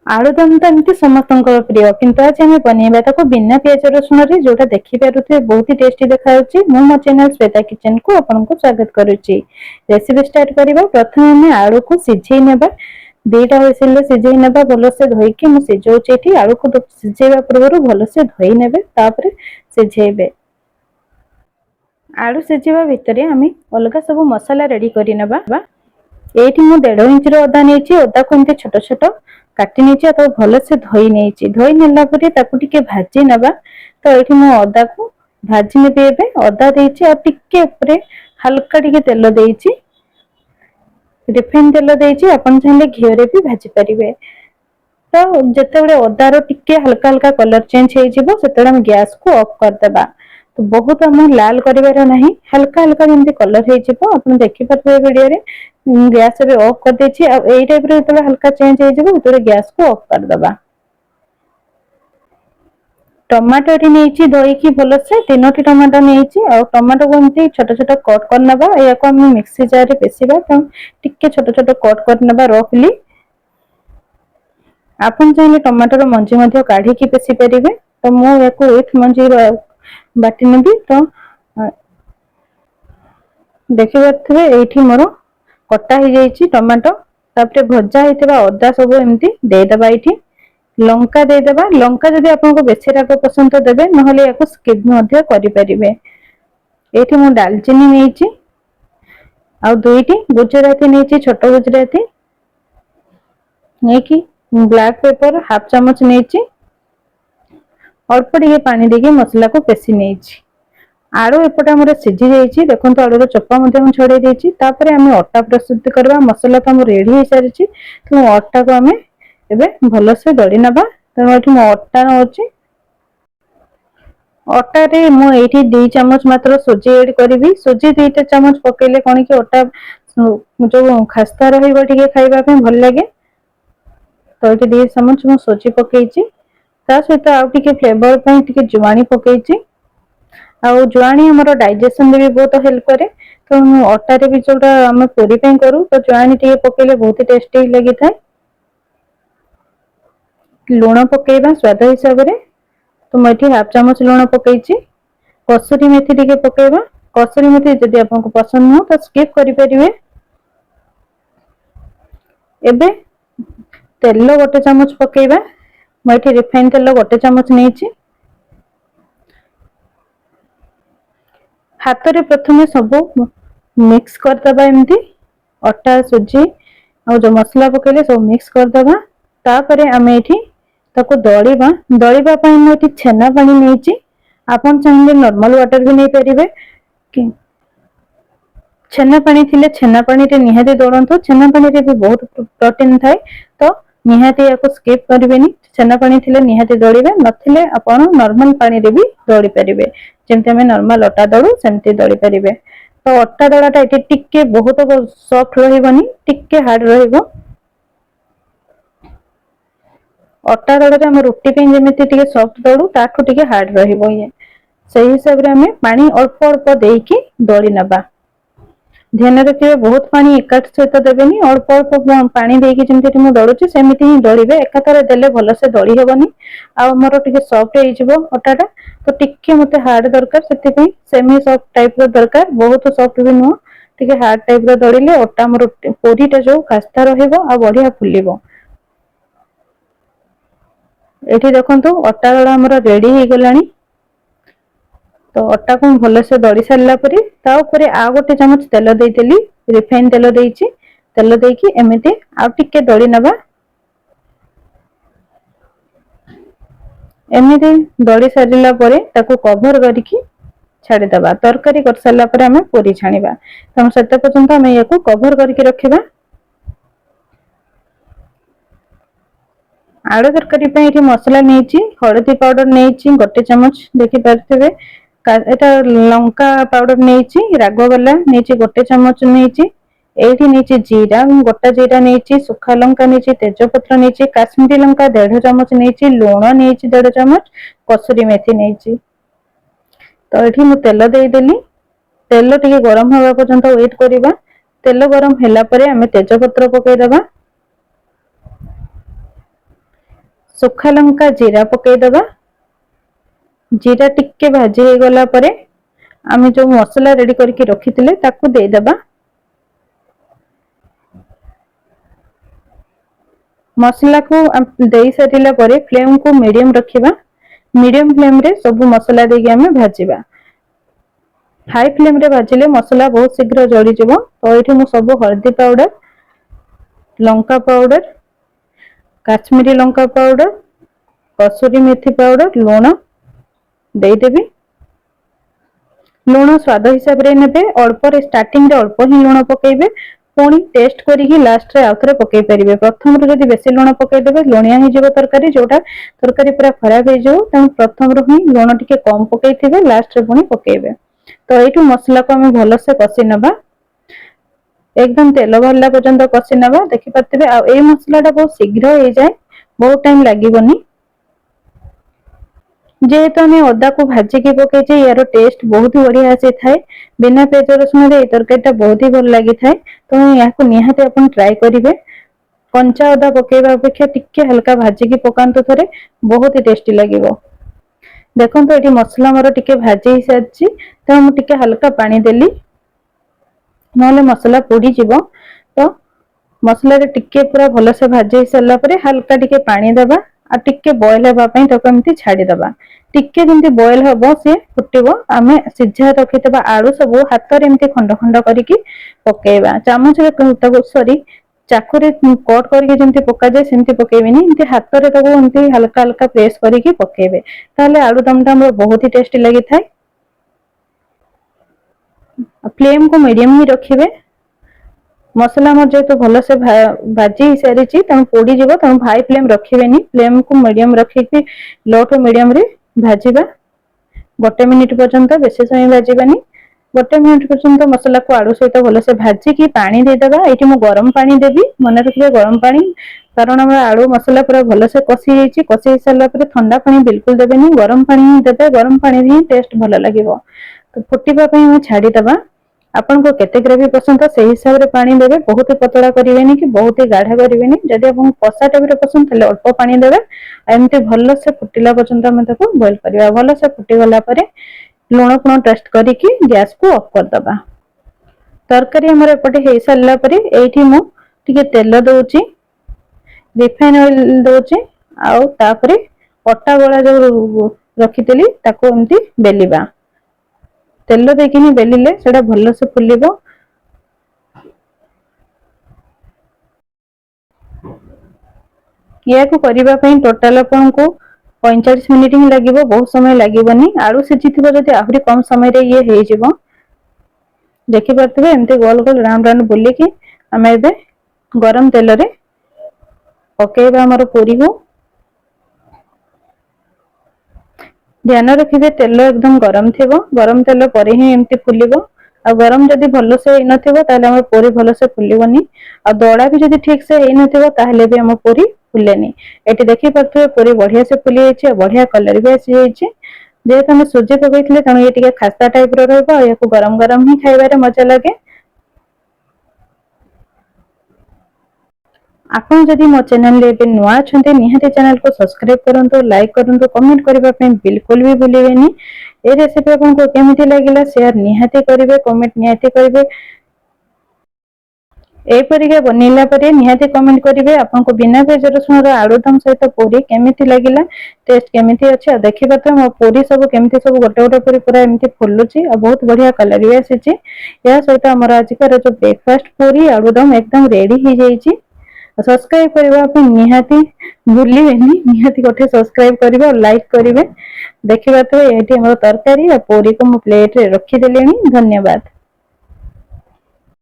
आलुदम तो एमती समस्त प्रिय किंतु आज आम बनइबा ताको बिना पियाज रसुण रे जोटा देखि पारुथे बहुत ही टेस्टी देखा जाउची। मु मो चैनल श्वेता किचन को आपनको स्वागत करुच्ची। रेसिपी स्टार्ट करबा। प्रथम आम आलू को सिझेई नेबा। दुईटा हुइसिल सिझेई नेबा भल से धोईकी मु सिझौची एठी। आलू को सिझेइबा पूर्व भल से धोई नेबे तापर सिझेइबे। आलू सिझिबा भितरे आम अलगा सब मसला रेडी करि नेबा। एठी मु 1.5 इंच रो अदा नेची। अदा को एमती छोट छोट काटी नेची तो भल से धोई नेची। धोई नेला परे ताकू टिके भाजी नेबा। तो एठी मु अदा को भाजी नेबे। एबे अदा देची आ टिके ऊपर हल्का टिके तेल देची। रिफाइन तेल देची। आपण चाहिले घियो रे भी भाजी परिबे। तो जेतेबेले अदा रो टिके हल्का हल्का कलर चेंज हे जिवो सेतेबेले हम गैस को ऑफ कर देबा। तो बहुत हम लाल करिवार नहीं, हल्का हल्का जमती कलर हे जिवो आपण देखि पारबे वीडियो रे। गैस भी ऑफ कर देछि। आ एई टाइप रे जेतेबेले हल्का चेंज हे जिवो सेतेबेले गैस को ऑफ कर देबा। टमाटो टी नेछि धोईकी भल से 3टी टमाटो नेछि। आ टमाटो को एमती छोट छोट कट कर नबा। या को हम मिक्सी जार रे पेसिबा। तो टिके छोट छोट कट कर नबा रफली। आपण चाहिले टमाटर मंजी मध्ये काढी की पेसी परिबे। तो मु याको विथ मंजी बाटी नेबी। तो देखि पारथिबे एठी मोर कटा हो जाइछि टमाटो। तापरे भजा हेतबा अदा सब एमती दे दबा। एठी लंका दे दबा। लंका जदि आपनको बेसी राग पसंद तो देबे, नहले याको स्किप मध्ये करि परिबे। एठी मु दालचीनी नेछि आ दुईटी गुजराती नेछि। छोट गुजराती नेकी ब्लैक पेपर हाफ चम्मच नेछि। अल्प टिके पानी देके मसला को पेसी नेछि। आलू एपटे हमर सिझी जाइछि। देखंतु आलू रो चोपा मध्ये हम छड़े देछि। तापरे हम आटा प्रस्तुत करबा। मसला तो हम रेडी हो सारिछि। तो आटा को हम एबे भलो से दळी नबा। तो एठी म आटा नउछि। आटा रे मु एठी 2 चम्मच मात्र सुजी ऐड करबी। सुजी 2 चम्मच पकेले कोन कि आटा जो खस्ता रहइबो टिके खाइबा पे भल लागे। तो एठी 2 चम्मच मु सुजी पकेइछि। ता सहित आउ टिके फ्लेवर पे टिके जुवानी पकेइछि। आउ जुआनी हमर डाइजेशन रे भी बहुत हेल्प करे। तो आटा रे भी जोटा हम पूरी पे करू तो जुआनी टिके पकेले बहुत टेस्टी लगी थाए। लूण पकेइबा स्वाद हिसाब रे। तो मैं हाफ चम्मच लूण पकेइछि। कसूरी मेथी टिके पकेइबा। कसूरी मेथी जदि आपको पसंद न तो स्किप करि परिबे। एबे तेल 1 चम्मच पकेइबा। मैं रिफाइन तेल 1 चम्मच नेछि। हाथ रे प्रथमे सब मिक्स कर दबा। एमती आटा सुजी और जो मसला पकेले सब मिक्स कर दबा। तापरे आमे एठी ताको दळीबा। दळीबा पई मैं एठी छेना पानी नेछि। आपन चाहिले नॉर्मल वाटर भी नै परिबे। कि छेना पानी थिले छेना पानी रे निहाती दळंतु। छेना पानी रे भी बहुत प्रोटीन थाए। तो निहाती याको स्किप करबेनी। छेना पानी थिले निहाती दळीबे, नथिले आपण नॉर्मल पानी रे भी दळी परिबे। जेमते हमें नॉर्मल आटा दळू सेमती दळी परिबे। तो आटा दळाटा एठी टिके बहुत सॉफ्ट रहिबनी, टिके हार्ड रहिबो। आटा दळा रे हम रोटी पे जेमिति टिके सॉफ्ट दळू ताठू टिके हार्ड रहिबो। ये सही हिसाब रे हमें पानी अल्प अल्प देकी दळी नबा। ध्यान रखिए बहुत पानी एकाठ सहित देबेनी। अल्प अल्प पानी देकी जेमति मु दळुची सेमिति ही दळिबे। एकाथरे देले भलो से दळी हेबनी। आ हमर टिके सॉफ्ट हे जिवो आटाटा। तो टिके मते हार्ड दरकार, सेति पई सेमी सॉफ्ट टाइप रो दरकार, बहुत सॉफ्ट भी नो। टिके हार्ड टाइप रो दळिले आटा हमर पूरीटा जो खास्ता रहिबो आ बढ़िया फुलिबो। एठी देखंतु आटा दळा हमर रेडी हे गेलानी। तो आटा को भल से दड़ी सारला परे ता ऊपर आ 1 चम्मच तेल देइतेली। रिफाइन तेल देइछि। तेल देइकी एमिति आ टिके दड़ी नबा। एमिति दड़ी सारिला परे ताको कवर करिकी छाडी दबा। तरकारी कर सारला परे हमें पूरी छाणीबा। तो हम सेते पर्यंत हमें याको कवर करिकी रखिबा। आलू तरकारी पे एठी मसला नेछि। हळदी पाउडर नेछि 1 चम्मच देखि पारथिबे। एटा लंका पाउडर नेछि राग वाला नेछि 1 चम्मच नेछि। एठी नेछि जीरा, गोटा जीरा नेछि, सुखा लंका नेछि, तेजपत्र नेछि, काश्मीरी लंका 1.5 चम्मच नेछि, लूण नेछि 1.5 चम्मच, कसूरी मेथी नेछि। तो एठी मु तेल देई देली। तेल टिके गरम होबा पर्यंत वेट करिबा। तेल गरम हैला परे हमें तेजपत्र पकेइ दबा। सुखा लंका जीरा पकईदबा। जीरा टिके भाजी हो गला परे आमे जो मसला रेडी करके रखिथिले ताकू देदबा। मसला को देई सारिला परे फ्लेम को मीडियम रखिबा। मीडियम फ्लेम रे सब मसला देके आमे भाजिबा। हाई फ्लेम रे भाजिले मसला बहुत शीघ्र जड़ी जिवो। तो एठी मु सब हल्दी पाउडर, लंका पाउडर, काश्मीरी लंका पाउडर, कसूरी मेथी पाउडर, लूण देदेवी। लूण स्वाद हिसाब रे नेबे। अल्प रे स्टार्टिंग रे अल्प ही लूण पकेइबे। पुणी टेस्ट करिकी लास्ट रे आउथरे पकई परिबे। प्रथम रे जदि बेसी लूण पकई देबे लुणिया हो जिवो तरकारी, जोटा तरकारी पूरा खराब हो जाऊ। तेणु प्रथम रो ही लूण टिके कम पकईथिबे, लास्ट रे पुणी पकेइबे। तो एठु मसला को हमें भल से कसी नबा। एकदम तेल भरला पर्यंत कसी नबा। देखि पारथिबे आ ए मसलाटा बहुत शीघ्र हो जाए, बहुत टाइम लागिबनी। जेहेतु आम अदा को भाजिकी पकईचे यार टेस्ट बहुत बढ़िया आसी थाए। बिना पियाज रसुण रे तरकारीटा बहुत ही भल लगी थाए। तो या निहाती अपन ट्राई करेंगे। कंचा अदा पकेଇବା अपेक्षा टिके हल्का भाजिकी पकांतु थरे, बहुत ही टेस्टी लगिवो। देखंतु एठी मसला मोर टिके भाजी ही सारछि। तो मु टिके हल्का पानी देली, नले मसला पोड़ी जिवो। तो मसला रे टिके पूरा भल से भाजी सरला परे हल्का टिके पानी देबा आ टिके बॉयल हेबा पई ताको एमती छाडी देबा। टिके जेंती बॉयल हबो से फुटिबो, आमे सिझा रखितबा आलू सब हाथ रे एमती खंड खंड करिकी पकेइबा। चामच रे ताको सॉरी चाकू रे कट करके जेंती पका जाय सेंती पकेइबेनी। एमती हाथ रे ताको एमती हल्का हल्का प्रेस करिकी पकेइबे, ताले आलू दमटा हमर बहुत ही टेस्टी लागि थाए। फ्लेम को मीडियम ही रखिबे। मसला मोर जेहेतु भल से भाजी सारी तेणु पोड़ी जीव, तेणु हाई फ्लेम रखिबेनी। फ्लेम को मीडियम रखिकी लो टू मीडियम रे भाजिबा। गोटे मिनिट पर्यंत बेसी समय भाजिबानी। गोटे मिनिट पर्यंत मसला को आलू सहित भल से भाजिकी पानी देदेबा। एठी मु गरम पानी देबी, मन रखिबे गरम पानी, कारण हमर आलू मसला पूरा भल से कसी जाइछि। कसी सारला परे ठंडा पानी बिल्कुल देबेनी, गरम पानी ही देबे। गरम पानी ही टेस्ट भल लागिवो। तो फुटिबा पई हम छाडी देबा। आपन को केते ग्रेवी पसंद से हिसाब रे पानी देबे। बहुत पतला करिवेनी कि बहुत गाढ़ा करिवेनी। जदि आपन कसा टाइप रे पसंद तले अल्प पानी देबे। एमती भल से फुटिला पर्यंत हम ताको बॉईल करबा। भल से फुटी गला परे लूण पुण टेस्ट करिकी गैस को ऑफ कर दबा। तरकारी हमर एपटे हे सरला परे एठी मु टिके तेल दोउची, रिफाइन ऑयल दोउची, आउ तापरे अटा गोळा जो रखितली ताको एमती बेलिबा। तेल देकी ही बेलिले सेटा भल से फुलिबो। या को करिबा पई टोटल आपन को 45 मिनिट ही लागिवो, बहुत समय लागिवनी। आलू सिझिथिबो जदि आहुरी कम समय रे ये हे जिवो। देखि पारथिबे एमते गोल गोल राउंड राउंड बुली की हमें एबे गरम तेल रे पकेइबा हमर पूरी को। ध्यान रखिबे तेल एकदम गरम थिबो। गरम तेल परे ही एमती फुलिबो। आ गरम जदि भल से हे नथिबो ताले हमर पूरी भल से फुलिबोनी। आ दड़ा भी जदि ठीक से हे नथिबो ताले भी हमर पूरी फुलेनी। एटी देखि पारथिबे पूरी बढ़िया से फुली जाइछि, बढ़िया कलर भी आसी जाइछि। जेहेतु हम सुजी पकईथिले तेणु ये टिके खास्ता टाइप रो रहबो। याको गरम गरम ही खाइबारे मजा लागे। आपन जदि मो चैनल रे नुआ अछंते निहाती चैनल को सब्सक्राइब करंतु, लाइक करंतु, कमेंट करबा पे बिल्कुल भी भूलिबेनी। ए रेसिपी आपन को केमिति लागिला शेयर निहाती करिवे, कमेंट निहाती करिवे। ए परिके बनेला परे निहाती कमेंट करिवे आपन को बिना पियाज रसुण रो आलूदम सहित पूरी केमिति लागिला, टेस्ट केमिति अछि। आ देखिबा त मो पूरी सब केमिति सब गोटे गोटे पूरी पूरा एमिति फुलुची आ बहुत बढ़िया कलर भी आसीची। या सहित हमर आजिकर जो ब्रेकफास्ट पूरी आलूदम एकदम रेडी ही जाईची। सब्सक्राइब करबा पे निहाती भूलिबेनी। निहाती गोटे सब्सक्राइब करिवे और लाइक करिवे। देखिबा त एठी हमर तरकारी आ पूरी को मु प्लेट रे रखि देलेनी। धन्यवाद।